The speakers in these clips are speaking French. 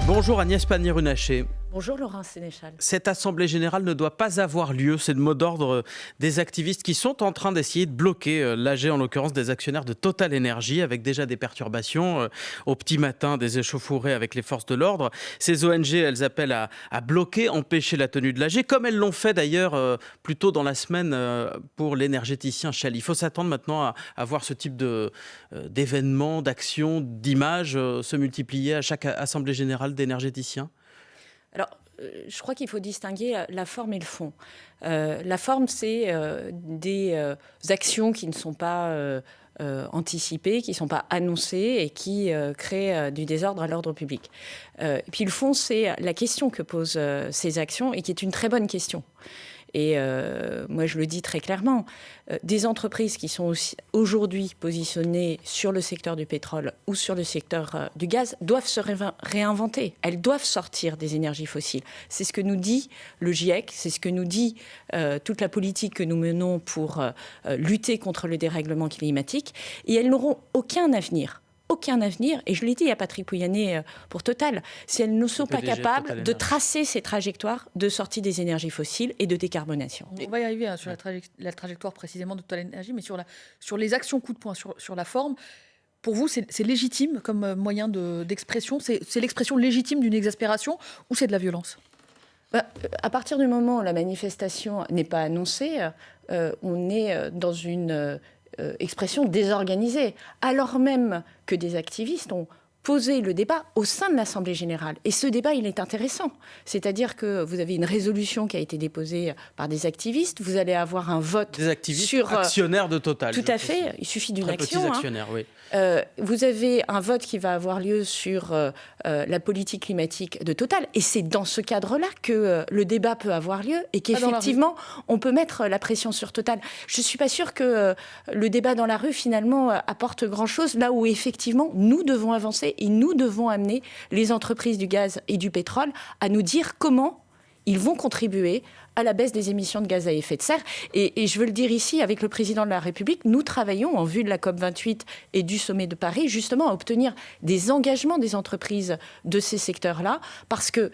Bonjour Agnès Pannier-Runacher. Bonjour Laurent Sénéchal. Cette assemblée générale ne doit pas avoir lieu, c'est le mot d'ordre des activistes qui sont en train d'essayer de bloquer l'AG, en l'occurrence des actionnaires de Total Energy, avec déjà des perturbations au petit matin, des échauffourées avec les forces de l'ordre. Ces ONG, elles appellent à bloquer, empêcher la tenue de l'AG, comme elles l'ont fait d'ailleurs plus tôt dans la semaine pour l'énergéticien Shell. Il faut s'attendre maintenant à voir ce type d'événements, d'actions, d'images se multiplier à chaque assemblée générale d'énergéticiens. Alors, je crois qu'il faut distinguer la forme et le fond. La forme, c'est des actions qui ne sont pas anticipées, qui ne sont pas annoncées et qui créent du désordre à l'ordre public. Et puis le fond, c'est la question que posent ces actions et qui est une très bonne question. Et moi, je le dis très clairement, des entreprises qui sont aussi aujourd'hui positionnées sur le secteur du pétrole ou sur le secteur du gaz doivent se réinventer. Elles doivent sortir des énergies fossiles. C'est ce que nous dit le GIEC, c'est ce que nous dit toute la politique que nous menons pour lutter contre le dérèglement climatique. Et elles n'auront aucun avenir. Aucun avenir, et je l'ai dit à Patrick Pouyanné pour Total, si elles ne sont pas capables de tracer ces trajectoires de sortie des énergies fossiles et de décarbonation. On va y arriver sur la trajectoire précisément de Total Energy, mais sur les actions coup de poing, sur la forme, pour vous, c'est légitime comme moyen d'expression, c'est l'expression légitime d'une exaspération ou c'est de la violence ? À partir du moment où la manifestation n'est pas annoncée, on est dans une expression désorganisée, alors même que des activistes ont posé le débat au sein de l'Assemblée générale. Et ce débat, il est intéressant. C'est-à-dire que vous avez une résolution qui a été déposée par des activistes, vous allez avoir un vote des activistes sur... actionnaires de Total. Tout à fait, il suffit d'une action. Petits actionnaires, oui. Vous avez un vote qui va avoir lieu sur la politique climatique de Total. Et c'est dans ce cadre-là que le débat peut avoir lieu et qu'effectivement, on peut mettre la pression sur Total. Je ne suis pas sûre que le débat dans la rue, finalement, apporte grand-chose, là où, effectivement, nous devons avancer et nous devons amener les entreprises du gaz et du pétrole à nous dire comment ils vont contribuer à la baisse des émissions de gaz à effet de serre. Et je veux le dire ici, avec le président de la République, nous travaillons en vue de la COP28 et du sommet de Paris, justement à obtenir des engagements des entreprises de ces secteurs-là, parce que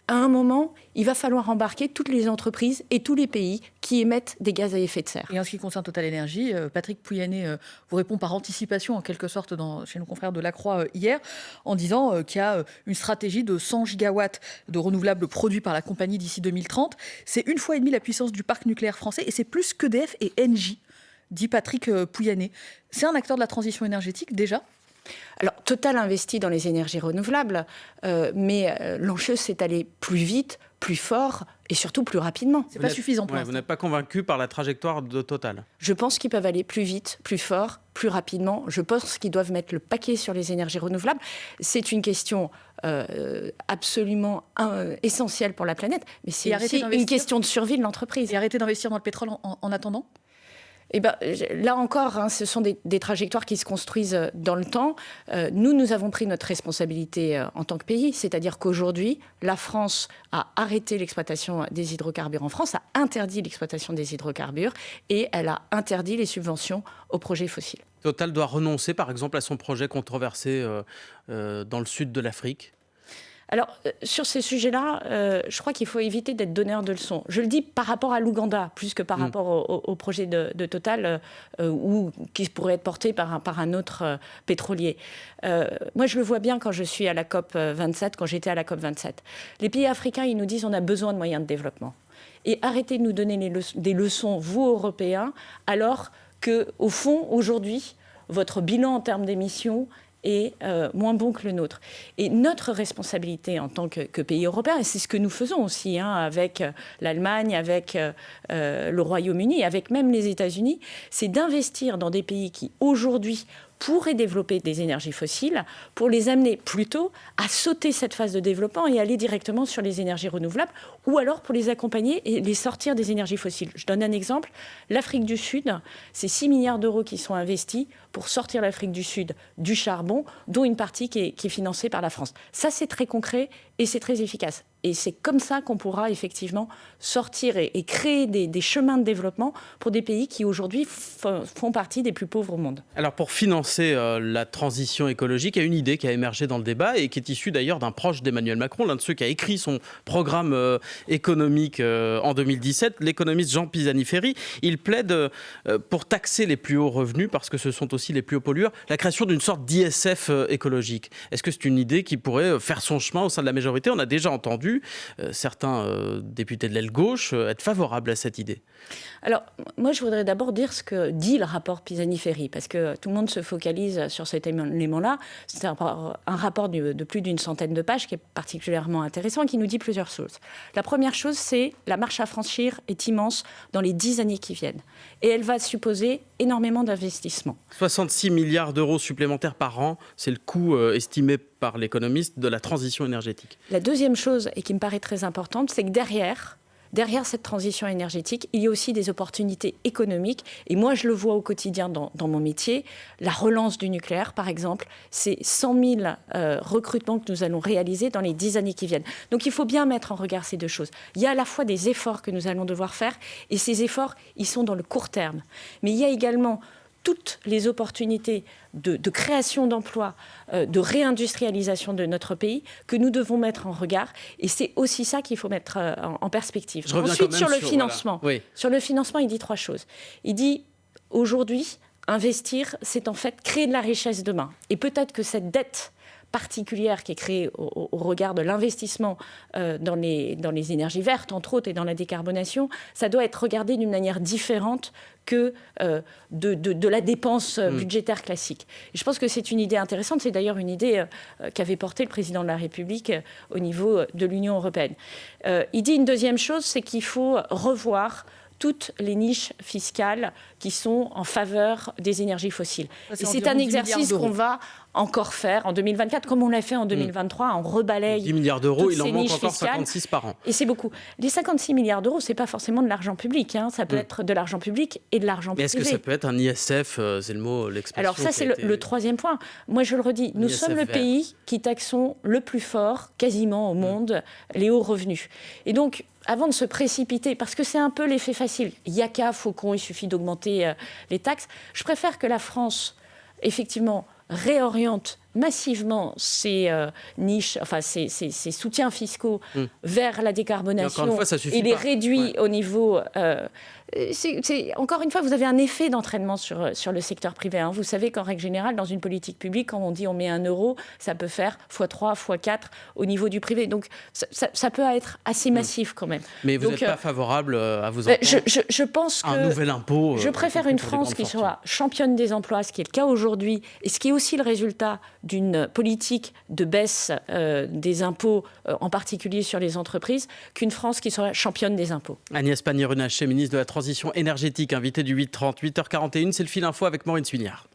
à un moment, il va falloir embarquer toutes les entreprises et tous les pays qui émettent des gaz à effet de serre. Et en ce qui concerne Total Energy, Patrick Pouyanné vous répond par anticipation, en quelque sorte, chez nos confrères de La Croix hier, en disant qu'il y a une stratégie de 100 gigawatts de renouvelables produits par la compagnie d'ici 2030. C'est 1,5 fois la puissance du parc nucléaire français et c'est plus qu'EDF et Engie, dit Patrick Pouyanné. C'est un acteur de la transition énergétique, déjà ? Alors, Total investit dans les énergies renouvelables, mais l'enjeu, c'est d'aller plus vite, plus fort et surtout plus rapidement. C'est pas suffisant pour vous n'êtes pas convaincu par la trajectoire de Total ? Je pense qu'ils peuvent aller plus vite, plus fort, plus rapidement. Je pense qu'ils doivent mettre le paquet sur les énergies renouvelables. C'est une question absolument essentielle pour la planète, mais c'est aussi une question de survie de l'entreprise. Et arrêter d'investir dans le pétrole en attendant ? Eh ben, là encore, ce sont des trajectoires qui se construisent dans le temps. Nous avons pris notre responsabilité en tant que pays, c'est-à-dire qu'aujourd'hui, la France a arrêté l'exploitation des hydrocarbures en France, a interdit l'exploitation des hydrocarbures et elle a interdit les subventions aux projets fossiles. Total doit renoncer, par exemple, à son projet controversé dans le sud de l'Afrique. Alors, sur ces sujets-là, je crois qu'il faut éviter d'être donneur de leçons. Je le dis par rapport à l'Ouganda, plus que par rapport au projet de Total, ou qui pourrait être porté par un autre pétrolier. Moi, je le vois bien quand je suis à la COP27, quand j'étais à la COP27. Les pays africains, ils nous disent on a besoin de moyens de développement. Et arrêtez de nous donner des leçons, vous, Européens, alors qu'au fond, aujourd'hui, votre bilan en termes d'émissions est moins bon que le nôtre. Et notre responsabilité en tant que pays européen, et c'est ce que nous faisons aussi avec l'Allemagne, avec le Royaume-Uni, avec même les États-Unis, c'est d'investir dans des pays qui, aujourd'hui, pourraient développer des énergies fossiles, pour les amener plutôt à sauter cette phase de développement et aller directement sur les énergies renouvelables, ou alors pour les accompagner et les sortir des énergies fossiles. Je donne un exemple. L'Afrique du Sud, c'est 6 milliards d'euros qui sont investis pour sortir l'Afrique du Sud du charbon, dont une partie qui est financée par la France. Ça, c'est très concret et c'est très efficace. Et c'est comme ça qu'on pourra effectivement sortir et créer des chemins de développement pour des pays qui aujourd'hui font partie des plus pauvres au monde. Alors pour financer la transition écologique, il y a une idée qui a émergé dans le débat et qui est issue d'ailleurs d'un proche d'Emmanuel Macron, l'un de ceux qui a écrit son programme économique en 2017, l'économiste Jean Pisani-Ferry. Il plaide pour taxer les plus hauts revenus parce que ce sont aussi les plus hauts pollueurs, la création d'une sorte d'ISF écologique. Est-ce que c'est une idée qui pourrait faire son chemin au sein de la majorité ? On a déjà entendu certains députés de l'aile gauche être favorables à cette idée. Alors, moi, je voudrais d'abord dire ce que dit le rapport Pisani-Ferry, parce que tout le monde se focalise sur cet élément-là. C'est un rapport de plus d'une centaine de pages qui est particulièrement intéressant et qui nous dit plusieurs choses. La première chose, c'est la marche à franchir est immense dans les 10 années qui viennent. Et elle va supposer énormément d'investissements. 66 milliards d'euros supplémentaires par an, c'est le coût estimé par l'économiste de la transition énergétique. La deuxième chose, et qui me paraît très importante, c'est que derrière cette transition énergétique, il y a aussi des opportunités économiques. Et moi, je le vois au quotidien dans mon métier. La relance du nucléaire, par exemple, c'est 100 000 recrutements que nous allons réaliser dans les 10 années qui viennent. Donc, il faut bien mettre en regard ces deux choses. Il y a à la fois des efforts que nous allons devoir faire, et ces efforts, ils sont dans le court terme. Mais il y a également toutes les opportunités de création d'emplois, de réindustrialisation de notre pays que nous devons mettre en regard. Et c'est aussi ça qu'il faut mettre en perspective. Ensuite, sur le financement. Voilà. Oui. Sur le financement, il dit 3 choses. Il dit, aujourd'hui, investir, c'est en fait créer de la richesse demain. Et peut-être que cette dette particulière qui est créée au regard de l'investissement dans les énergies vertes, entre autres, et dans la décarbonation, ça doit être regardé d'une manière différente que de la dépense budgétaire classique. Et je pense que c'est une idée intéressante. C'est d'ailleurs une idée qu'avait portée le président de la République au niveau de l'Union européenne. Il dit une deuxième chose, c'est qu'il faut revoir toutes les niches fiscales qui sont en faveur des énergies fossiles. Et c'est un exercice qu'on va encore faire en 2024, comme on l'a fait en 2023, on rebalaye 10 milliards d'euros, il en manque encore fiscales. 56 par an. Et c'est beaucoup. Les 56 milliards d'euros, ce n'est pas forcément de l'argent public. Ça peut être de l'argent public et de l'argent privé. Mais est-ce que ça peut être un ISF, c'est le mot, l'expression? Alors ça, c'est le troisième point. Moi, je le redis, nous sommes le pays qui taxons le plus fort, quasiment au monde, les hauts revenus. Et donc, avant de se précipiter, parce que c'est un peu l'effet facile, Yaka, Faucon, il suffit d'augmenter les taxes, je préfère que la France, effectivement, réoriente massivement ses niches, enfin ses soutiens fiscaux vers la décarbonation et les réduit au niveau... encore une fois, vous avez un effet d'entraînement sur le secteur privé. Vous savez qu'en règle générale, dans une politique publique, quand on dit on met 1 euro, ça peut faire x3, x4 au niveau du privé. Donc ça peut être assez massif quand même. Mais vous n'êtes pas favorable à vous entendre je pense que... Un nouvel impôt... Je préfère une France qui soit championne des emplois, ce qui est le cas aujourd'hui, et ce qui est aussi le résultat d'une politique de baisse des impôts, en particulier sur les entreprises, qu'une France qui soit championne des impôts. Agnès Pannier-Runacher, ministre de la Transition énergétique, invitée du 8h30, 8h41, c'est le fil info avec Maureen Suignard.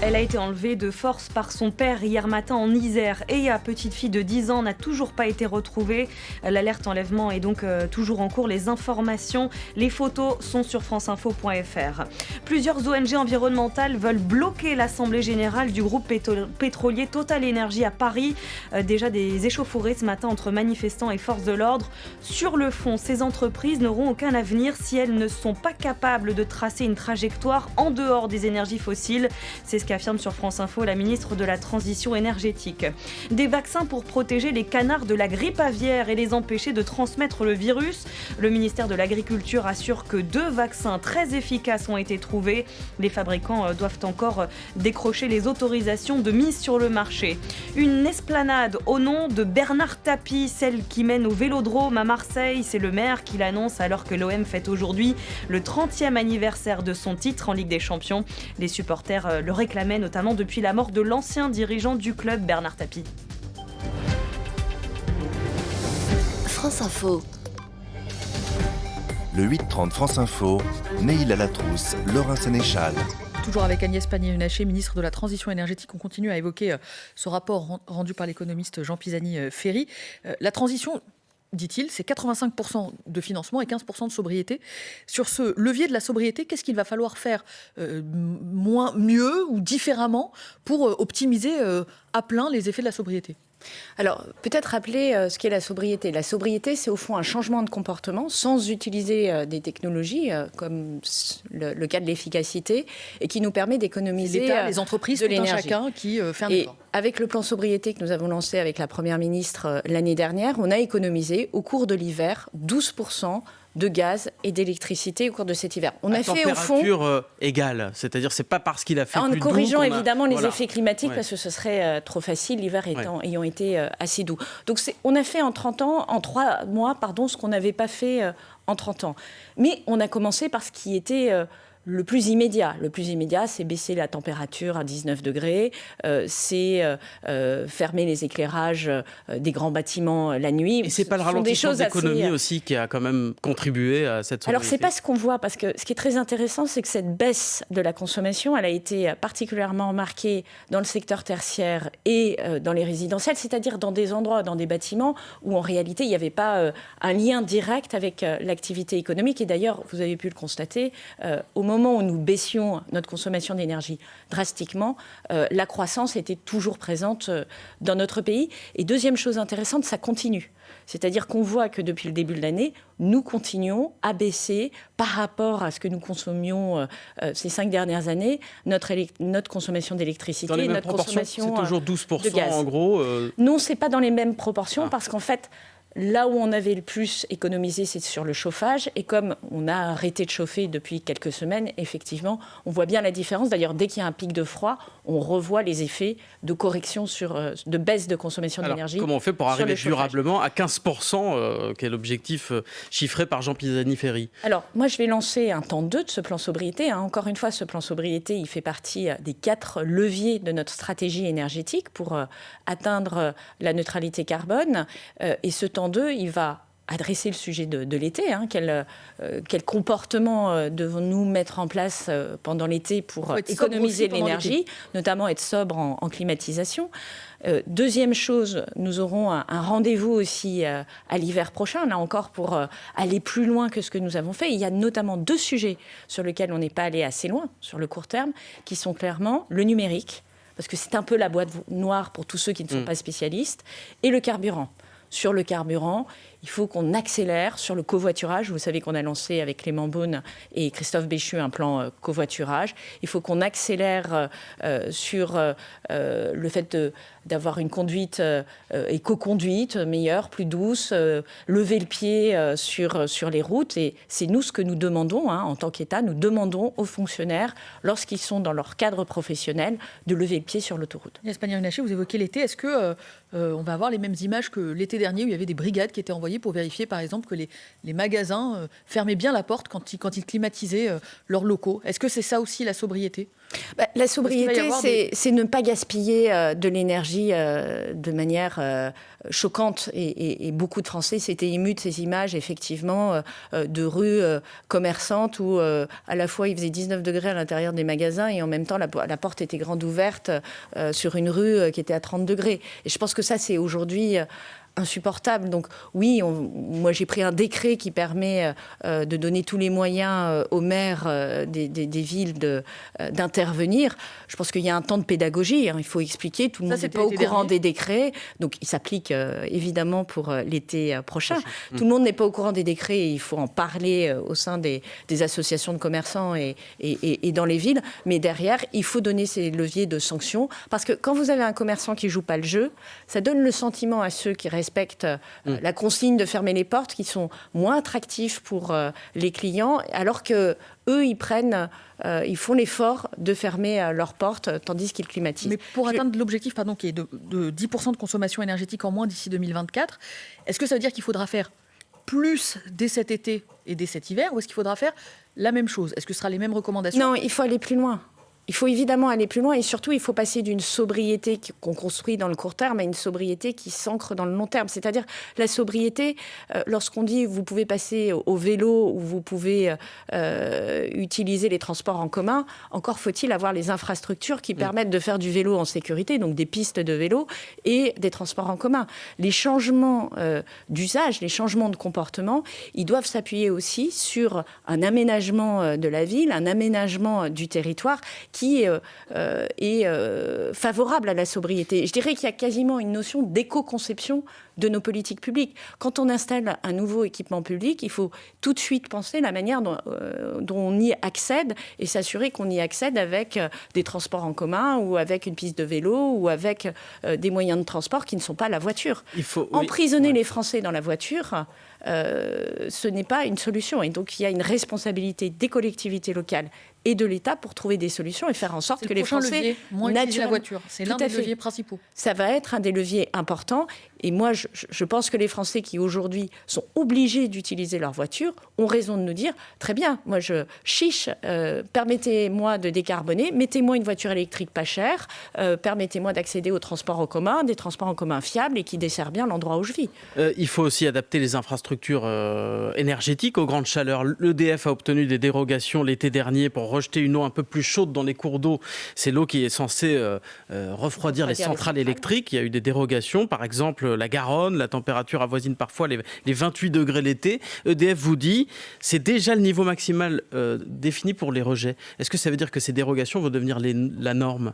Elle a été enlevée de force par son père hier matin en Isère et la petite fille de 10 ans n'a toujours pas été retrouvée. L'alerte enlèvement est donc toujours en cours. Les informations, les photos sont sur franceinfo.fr. Plusieurs ONG environnementales veulent bloquer l'Assemblée générale du groupe pétrolier Total Énergie à Paris. Déjà des échauffourées ce matin entre manifestants et forces de l'ordre. Sur le fond, ces entreprises n'auront aucun avenir si elles ne sont pas capables de tracer une trajectoire en dehors des énergies fossiles. C'est ce qu'affirme sur France Info la ministre de la Transition énergétique. Des vaccins pour protéger les canards de la grippe aviaire et les empêcher de transmettre le virus. Le ministère de l'Agriculture assure que 2 vaccins très efficaces ont été trouvés. Les fabricants doivent encore décrocher les autorisations de mise sur le marché. Une esplanade au nom de Bernard Tapie, celle qui mène au Vélodrome à Marseille. C'est le maire qui l'annonce alors que l'OM fête aujourd'hui le 30e anniversaire de son titre en Ligue des Champions. Les supporters le réclamaient notamment depuis la mort de l'ancien dirigeant du club, Bernard Tapie. France Info. Le 8h30 France Info, Neil Latrousse, Laurent Sénéchal. Toujours avec Agnès Pannier-Runacher, ministre de la Transition énergétique. On continue à évoquer ce rapport rendu par l'économiste Jean Pisani-Ferry. La transition, dit-il, c'est 85% de financement et 15% de sobriété. Sur ce levier de la sobriété, qu'est-ce qu'il va falloir faire mieux ou différemment pour optimiser à plein les effets de la sobriété ? Alors, peut-être rappeler ce qu'est la sobriété. La sobriété, c'est au fond un changement de comportement sans utiliser des technologies comme le cas de l'efficacité et qui nous permet d'économiser l'État, les entreprises, de tout un l'énergie. chacun qui fait un Et effort. avec le plan sobriété que nous avons lancé avec la Première ministre l'année dernière, on a économisé au cours de l'hiver 12% de gaz et d'électricité au cours de cet hiver. On a fait au fond température égale, c'est-à-dire c'est pas parce qu'il a fait en plus doux corrigeant qu'on a- évidemment les Voilà. effets climatiques Ouais. parce que ce serait trop facile, l'hiver ayant été assez doux. Donc on a fait en 3 mois, ce qu'on n'avait pas fait en 30 ans. Mais on a commencé par ce qui était le plus immédiat. Le plus immédiat, c'est baisser la température à 19 degrés, c'est fermer les éclairages des grands bâtiments la nuit. Et c'est pas le Ce sont des ralentissement choses de l'économie assez, aussi qui a quand même contribué à cette sobriété. Alors, c'est pas ce qu'on voit, parce que ce qui est très intéressant, c'est que cette baisse de la consommation, elle a été particulièrement marquée dans le secteur tertiaire et dans les résidentiels, c'est-à-dire dans des endroits, dans des bâtiments où, en réalité, il n'y avait pas un lien direct avec l'activité économique. Et d'ailleurs, vous avez pu le constater, au moment où nous baissions notre consommation d'énergie drastiquement, la croissance était toujours présente dans notre pays. Et deuxième chose intéressante, ça continue. C'est-à-dire qu'on voit que depuis le début de l'année, nous continuons à baisser par rapport à ce que nous consommions ces 5 dernières années, notre consommation d'électricité, Dans les mêmes notre proportions, consommation c'est toujours de 12% gaz. en gros. Non, c'est pas dans les mêmes proportions parce qu'en fait, là où on avait le plus économisé, c'est sur le chauffage. Et comme on a arrêté de chauffer depuis quelques semaines, effectivement, on voit bien la différence. D'ailleurs, dès qu'il y a un pic de froid, on revoit les effets de correction de baisse de consommation Alors, d'énergie. comment on fait pour sur arriver le chauffage. durablement à 15%, qui est l'objectif chiffré par Jean Pisani-Ferry? Alors, moi, je vais lancer un temps 2 de ce plan sobriété. Encore une fois, ce plan sobriété, il fait partie des 4 leviers de notre stratégie énergétique pour atteindre la neutralité carbone. Et ce temps 2, il va adresser le sujet de l'été. Quel comportement devons-nous mettre en place pendant l'été pour être sobre économiser aussi pendant l'énergie, notamment être sobre en climatisation. Deuxième chose, nous aurons un rendez-vous aussi à l'hiver prochain, là encore pour aller plus loin que ce que nous avons fait. Il y a notamment 2 sujets sur lesquels on n'est pas allé assez loin sur le court terme, qui sont clairement le numérique, parce que c'est un peu la boîte noire pour tous ceux qui ne sont pas spécialistes, et le carburant. Sur le carburant, il faut qu'on accélère sur le covoiturage. Vous savez qu'on a lancé avec Clément Beaune et Christophe Béchu un plan covoiturage. Il faut qu'on accélère sur le fait d'avoir une conduite éco-conduite meilleure, plus douce, lever le pied sur les routes. Et c'est nous ce que nous demandons en tant qu'État. Nous demandons aux fonctionnaires, lorsqu'ils sont dans leur cadre professionnel, de lever le pied sur l'autoroute. Agnès Pannier-Runacher, vous évoquez l'été. Est-ce que on va avoir les mêmes images que l'été dernier où il y avait des brigades qui étaient envoyées pour vérifier, par exemple, que les magasins fermaient bien la porte quand ils climatisaient leurs locaux? Est-ce que c'est ça aussi la sobriété? La sobriété, c'est ne pas gaspiller de l'énergie de manière choquante. Et beaucoup de Français s'étaient émus de ces images, effectivement, de rues commerçantes où à la fois il faisait 19 degrés à l'intérieur des magasins et en même temps la porte était grande ouverte sur une rue qui était à 30 degrés. Et je pense que ça, c'est aujourd'hui insupportable. Donc oui, moi j'ai pris un décret qui permet de donner tous les moyens aux maires des villes d'intervenir. Je pense qu'il y a un temps de pédagogie. Il faut expliquer. Tout le monde n'est pas au courant des décrets. Donc il s'applique évidemment pour l'été prochain. Tout le monde n'est pas au courant des décrets et il faut en parler au sein des associations de commerçants et dans les villes. Mais derrière, il faut donner ces leviers de sanctions. Parce que quand vous avez un commerçant qui ne joue pas le jeu, ça donne le sentiment à ceux qui respectent la consigne de fermer les portes, qui sont moins attractifs pour les clients, alors que eux, ils font l'effort de fermer leurs portes, tandis qu'ils climatisent. Mais pour atteindre l'objectif qui est de 10% de consommation énergétique en moins d'ici 2024, est-ce que ça veut dire qu'il faudra faire plus dès cet été et dès cet hiver, ou est-ce qu'il faudra faire la même chose? Est-ce que ce sera les mêmes recommandations? Non, il faut aller plus loin. Il faut évidemment aller plus loin et surtout, il faut passer d'une sobriété qu'on construit dans le court terme à une sobriété qui s'ancre dans le long terme. C'est-à-dire la sobriété, lorsqu'on dit vous pouvez passer au vélo ou vous pouvez utiliser les transports en commun, encore faut-il avoir les infrastructures qui permettent de faire du vélo en sécurité, donc des pistes de vélo et des transports en commun. Les changements d'usage, les changements de comportement, ils doivent s'appuyer aussi sur un aménagement de la ville, un aménagement du territoire qui est favorable à la sobriété. Je dirais qu'il y a quasiment une notion d'éco-conception de nos politiques publiques. Quand on installe un nouveau équipement public, il faut tout de suite penser la manière dont on y accède et s'assurer qu'on y accède avec des transports en commun ou avec une piste de vélo ou avec des moyens de transport qui ne sont pas la voiture. Emprisonner les Français dans la voiture, ce n'est pas une solution. Et donc, il y a une responsabilité des collectivités locales et de l'État pour trouver des solutions et faire en sorte que les Français moins utiliser la voiture. C'est l'un des leviers principaux. Ça va être un des leviers importants. Et moi, je pense que les Français qui aujourd'hui sont obligés d'utiliser leur voiture ont raison de nous dire très bien, moi je chiche, permettez-moi de décarboner, mettez-moi une voiture électrique pas chère, permettez-moi d'accéder aux transports en commun, des transports en commun fiables et qui desservent bien l'endroit où je vis. Il faut aussi adapter les infrastructures énergétiques aux grandes chaleurs. L'EDF a obtenu des dérogations l'été dernier pour rejeter une eau un peu plus chaude dans les cours d'eau. C'est l'eau qui est censée refroidir les centrales électriques. Il y a eu des dérogations, par exemple la Garonne, la température avoisine parfois les 28 degrés l'été. EDF vous dit, c'est déjà le niveau maximal défini pour les rejets. Est-ce que ça veut dire que ces dérogations vont devenir la norme ?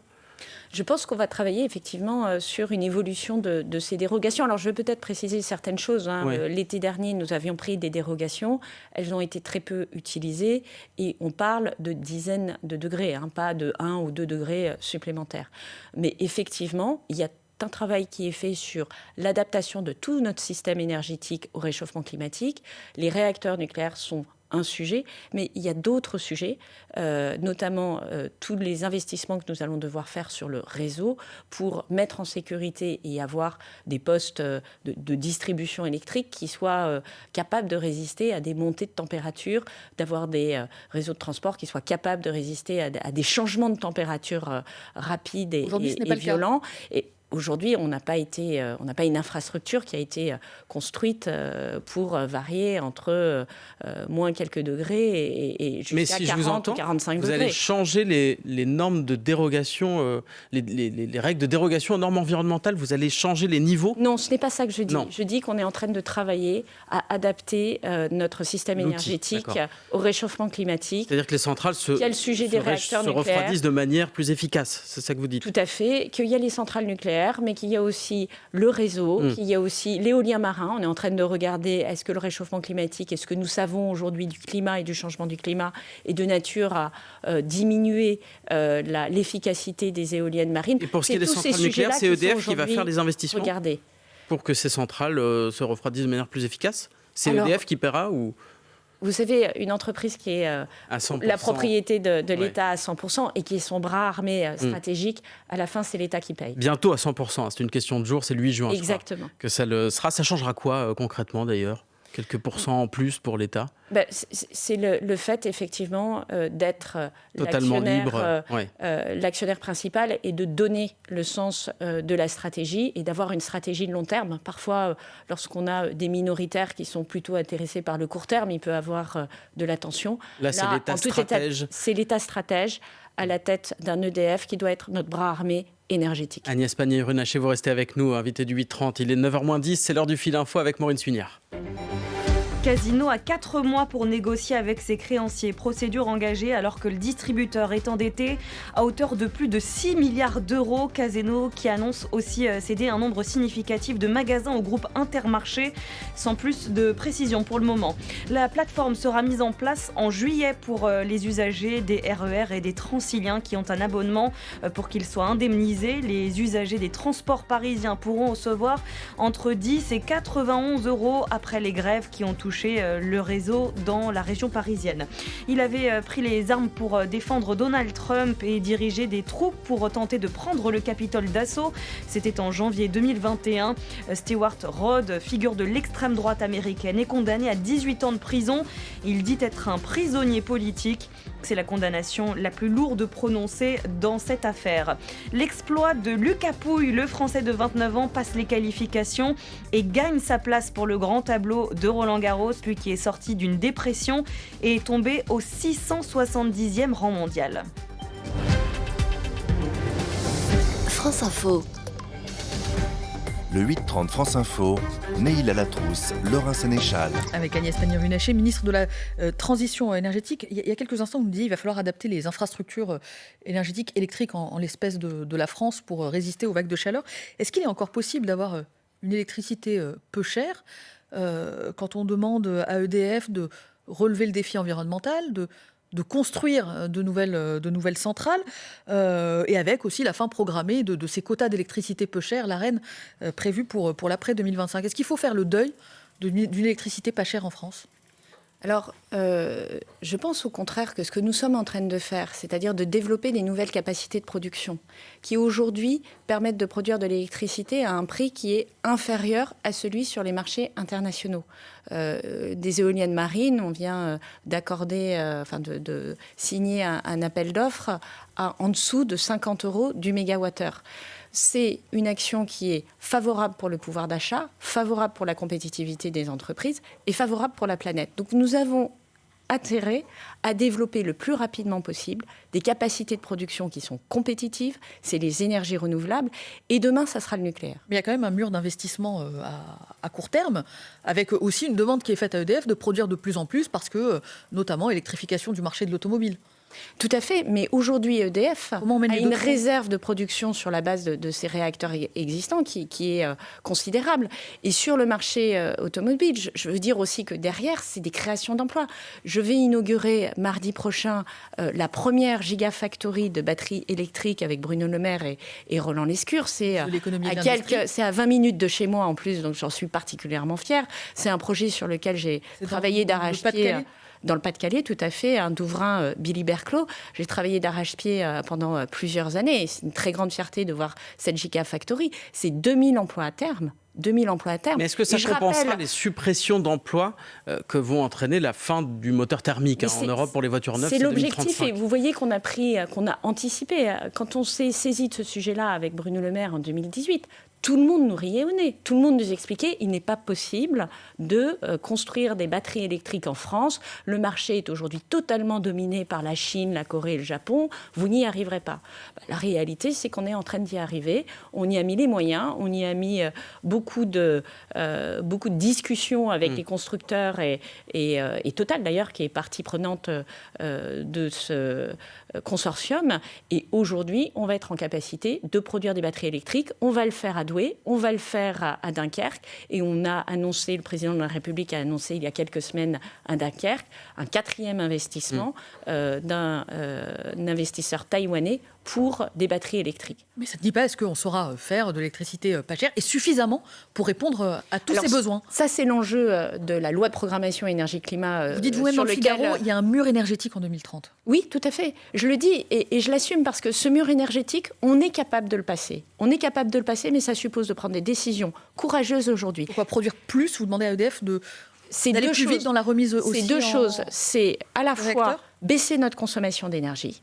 Je pense qu'on va travailler effectivement sur une évolution de ces dérogations. Alors je vais peut-être préciser certaines choses. Oui. L'été dernier, nous avions pris des dérogations. Elles ont été très peu utilisées et on parle de dizaines de degrés, pas de 1 ou 2 degrés supplémentaires. Mais effectivement, il y a un travail qui est fait sur l'adaptation de tout notre système énergétique au réchauffement climatique. Les réacteurs nucléaires sont un sujet, mais il y a d'autres sujets, notamment tous les investissements que nous allons devoir faire sur le réseau pour mettre en sécurité et avoir des postes de distribution électrique qui soient capables de résister à des montées de température, d'avoir des réseaux de transport qui soient capables de résister à des changements de température rapides et violents. Aujourd'hui, on n'a pas une infrastructure qui a été construite pour varier entre moins quelques degrés et jusqu'à 40 ou 45 degrés. Vous allez changer les normes de dérogation, les règles de dérogation aux normes environnementales, vous allez changer les niveaux ? Non, ce n'est pas ça que je dis. Non. Je dis qu'on est en train de travailler à adapter notre système énergétique au réchauffement climatique. C'est-à-dire que les centrales se refroidissent de manière plus efficace, c'est ça que vous dites ? Tout à fait, qu'il y a les centrales nucléaires, mais qu'il y a aussi le réseau, qu'il y a aussi l'éolien marin. On est en train de regarder, est-ce que le réchauffement climatique, est-ce que nous savons aujourd'hui du climat et du changement du climat est de nature à diminuer l'efficacité des éoliennes marines. Et pour ce qui est des centrales nucléaires, c'est EDF qui va faire les investissements pour que ces centrales se refroidissent de manière plus efficace ? C'est EDF qui paiera ou... Vous savez, une entreprise qui est la propriété de l'État à 100% et qui est son bras armé stratégique, à la fin, c'est l'État qui paye. Bientôt à 100%, c'est une question de jour, c'est le 8 juin. Exactement. Que ça le sera. Ça changera quoi concrètement d'ailleurs ? Quelques pourcents en plus pour l'État ? C'est le fait, effectivement, d'être l'actionnaire principal et de donner le sens de la stratégie et d'avoir une stratégie de long terme. Parfois, lorsqu'on a des minoritaires qui sont plutôt intéressés par le court terme, il peut avoir de la tension. Là, c'est l'État stratège. C'est l'État stratège à la tête d'un EDF qui doit être notre bras armé énergétique. Agnès Pannier-Runacher, vous restez avec nous, invité du 8h30. Il est 9h-10, c'est l'heure du Fil Info avec Maureen Suignard. Casino a 4 mois pour négocier avec ses créanciers. Procédure engagée alors que le distributeur est endetté à hauteur de plus de 6 milliards d'euros. Casino qui annonce aussi céder un nombre significatif de magasins au groupe Intermarché, sans plus de précision pour le moment. La plateforme sera mise en place en juillet pour les usagers des RER et des Transiliens qui ont un abonnement pour qu'ils soient indemnisés. Les usagers des transports parisiens pourront recevoir entre 10 et 91 euros après les grèves qui ont touché toucher le réseau dans la région parisienne. Il avait pris les armes pour défendre Donald Trump et diriger des troupes pour tenter de prendre le Capitole d'assaut. C'était en janvier 2021. Stewart Rhodes, figure de l'extrême droite américaine, est condamné à 18 ans de prison. Il dit être un prisonnier politique. C'est la condamnation la plus lourde prononcée dans cette affaire. L'exploit de Lucas Pouille, le Français de 29 ans, passe les qualifications et gagne sa place pour le grand tableau de Roland-Garros, lui qui est sorti d'une dépression et est tombé au 670e rang mondial. France Info. Le 8h30 France Info, Neil Latrousse, Laura Sénéchal. Avec Agnès Pannier-Runacher, ministre de la Transition énergétique. Il y a quelques instants, vous nous disiez qu'il va falloir adapter les infrastructures énergétiques électriques en l'espèce de la France pour résister aux vagues de chaleur. Est-ce qu'il est encore possible d'avoir une électricité peu chère quand on demande à EDF de relever le défi environnemental, de construire de nouvelles centrales, et avec aussi la fin programmée de ces quotas d'électricité peu chère, l'Arenh, prévue pour l'après 2025. Est-ce qu'il faut faire le deuil d'une électricité pas chère en France ? Alors, je pense au contraire que ce que nous sommes en train de faire, c'est-à-dire de développer des nouvelles capacités de production, qui aujourd'hui permettent de produire de l'électricité à un prix qui est inférieur à celui sur les marchés internationaux. Des éoliennes marines, on vient d'accorder, de signer un appel d'offres en dessous de 50 € du mégawattheure. C'est une action qui est favorable pour le pouvoir d'achat, favorable pour la compétitivité des entreprises et favorable pour la planète. Donc nous avons intérêt à développer le plus rapidement possible des capacités de production qui sont compétitives, c'est les énergies renouvelables, et demain, ça sera le nucléaire. Mais il y a quand même un mur d'investissement à court terme, avec aussi une demande qui est faite à EDF de produire de plus en plus, parce que, notamment, électrification du marché de l'automobile. Tout à fait, mais aujourd'hui EDF a une front réserve de production sur la base de ces réacteurs existants qui est considérable. Et sur le marché automobile, je veux dire aussi que derrière, c'est des créations d'emplois. Je vais inaugurer mardi prochain la première gigafactory de batteries électriques avec Bruno Le Maire et Roland Lescure. C'est à 20 minutes de chez moi en plus, donc j'en suis particulièrement fière. C'est un projet sur lequel j'ai travaillé d'arrache-pied. Dans le Pas-de-Calais, tout à fait, un Douvrin, Billy Berclos. J'ai travaillé d'arrache-pied pendant plusieurs années. C'est une très grande fierté de voir cette Gigafactory. C'est 2000 emplois à terme. 2000 emplois à terme. Mais est-ce que ça compensera les suppressions d'emplois que vont entraîner la fin du moteur thermique en Europe pour les voitures neuves? C'est l'objectif, et vous voyez qu'on a anticipé. Quand on s'est saisi de ce sujet-là avec Bruno Le Maire en 2018, tout le monde nous riait au nez. Tout le monde nous expliquait qu'il n'est pas possible de construire des batteries électriques en France. Le marché est aujourd'hui totalement dominé par la Chine, la Corée et le Japon. Vous n'y arriverez pas. La réalité, c'est qu'on est en train d'y arriver. On y a mis les moyens. On y a mis beaucoup de discussions avec les constructeurs et Total, d'ailleurs, qui est partie prenante de ce consortium. Et aujourd'hui, on va être en capacité de produire des batteries électriques. On va le faire à Douai, on va le faire à Dunkerque. Et on a annoncé, le président de la République a annoncé il y a quelques semaines à Dunkerque, un 4e investissement d'un investisseur taïwanais pour des batteries électriques. Mais ça ne dit pas, est-ce qu'on saura faire de l'électricité pas chère et suffisamment pour répondre à tous ces besoins? Ça, c'est l'enjeu de la loi de programmation énergie-climat. Vous dites vous-même dans le Figaro, il y a un mur énergétique en 2030. Oui, tout à fait. Je le dis et je l'assume parce que ce mur énergétique, on est capable de le passer. On est capable de le passer, mais ça suppose de prendre des décisions courageuses aujourd'hui. Pourquoi produire plus? Vous demandez à EDF d'aller plus vite dans la remise aussi. C'est deux choses. C'est à la fois baisser notre consommation d'énergie,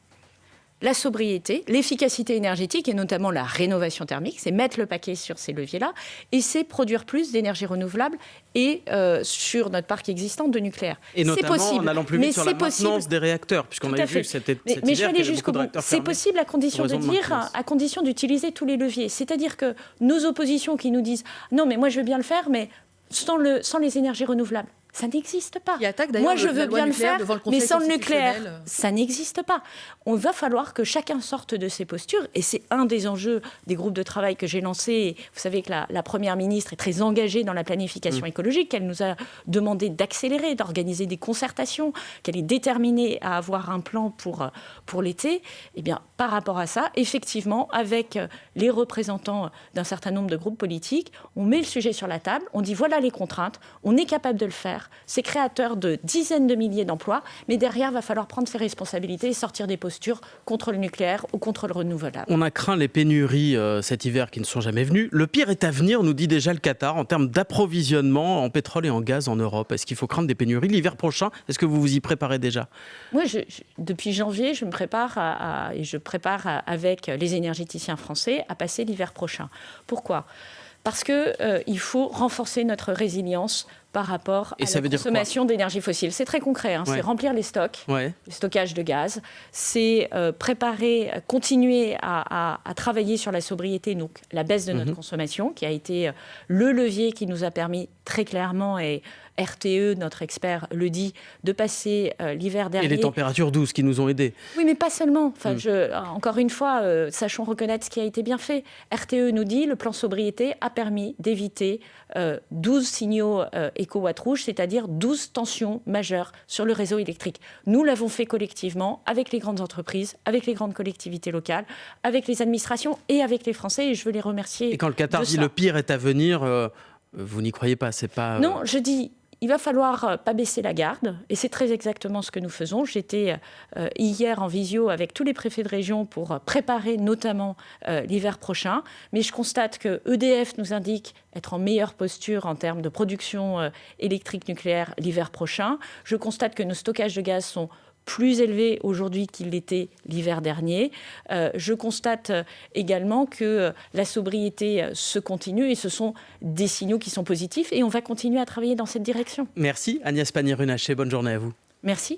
la sobriété, l'efficacité énergétique et notamment la rénovation thermique, c'est mettre le paquet sur ces leviers-là, et c'est produire plus d'énergie renouvelable et sur notre parc existant de nucléaire. Et notamment possible, en allant plus vite sur la maintenance des réacteurs, puisqu'on a vu cet hiver mais je vais aller qu'il y avait jusqu'au beaucoup de bout. réacteurs C'est fermés possible à condition d'utiliser tous les leviers. C'est-à-dire que nos oppositions qui nous disent « non, mais moi je veux bien le faire, mais sans les énergies renouvelables ». Ça n'existe pas. Moi, je veux bien le faire, mais sans le nucléaire, ça n'existe pas. On va falloir que chacun sorte de ses postures, et c'est un des enjeux des groupes de travail que j'ai lancés. Vous savez que la Première ministre est très engagée dans la planification écologique. Elle nous a demandé d'accélérer, d'organiser des concertations, qu'elle est déterminée à avoir un plan pour l'été. Eh bien, par rapport à ça, effectivement, avec les représentants d'un certain nombre de groupes politiques, on met le sujet sur la table, on dit voilà les contraintes, on est capable de le faire. nucléaire. C'est créateur de dizaines de milliers d'emplois, mais derrière, il va falloir prendre ses responsabilités et sortir des postures contre le nucléaire ou contre le renouvelable. On a craint les pénuries cet hiver qui ne sont jamais venues. Le pire est à venir, nous dit déjà le Qatar, en termes d'approvisionnement en pétrole et en gaz en Europe. Est-ce qu'il faut craindre des pénuries l'hiver prochain? Est-ce que vous vous y préparez déjà? Moi, depuis janvier, je me prépare et je prépare avec les énergéticiens français à passer l'hiver prochain. Pourquoi ? Parce qu'il faut renforcer notre résilience par rapport à la consommation d'énergie fossile. C'est très concret, hein. C'est remplir les stocks, le stockage de gaz, c'est préparer, continuer à travailler sur la sobriété, donc la baisse de notre consommation, qui a été le levier qui nous a permis très clairement, et RTE, notre expert, le dit, de passer l'hiver dernier. Et les températures douces qui nous ont aidés. Oui, mais pas seulement. Enfin, encore une fois, sachons reconnaître ce qui a été bien fait. RTE nous dit, le plan sobriété a permis d'éviter 12 signaux éco-watt rouge, c'est-à-dire 12 tensions majeures sur le réseau électrique. Nous l'avons fait collectivement avec les grandes entreprises, avec les grandes collectivités locales, avec les administrations et avec les Français, et je veux les remercier. Et quand le Qatar dit le pire est à venir, vous n'y croyez pas, c'est pas... Non, je dis... Il va falloir pas baisser la garde, et c'est très exactement ce que nous faisons. J'étais hier en visio avec tous les préfets de région pour préparer notamment l'hiver prochain. Mais je constate que EDF nous indique être en meilleure posture en termes de production électrique nucléaire l'hiver prochain. Je constate que nos stockages de gaz sont plus élevé aujourd'hui qu'il l'était l'hiver dernier. Je constate également que la sobriété se continue et ce sont des signaux qui sont positifs et on va continuer à travailler dans cette direction. Merci Agnès Pannier-Runacher, bonne journée à vous. Merci.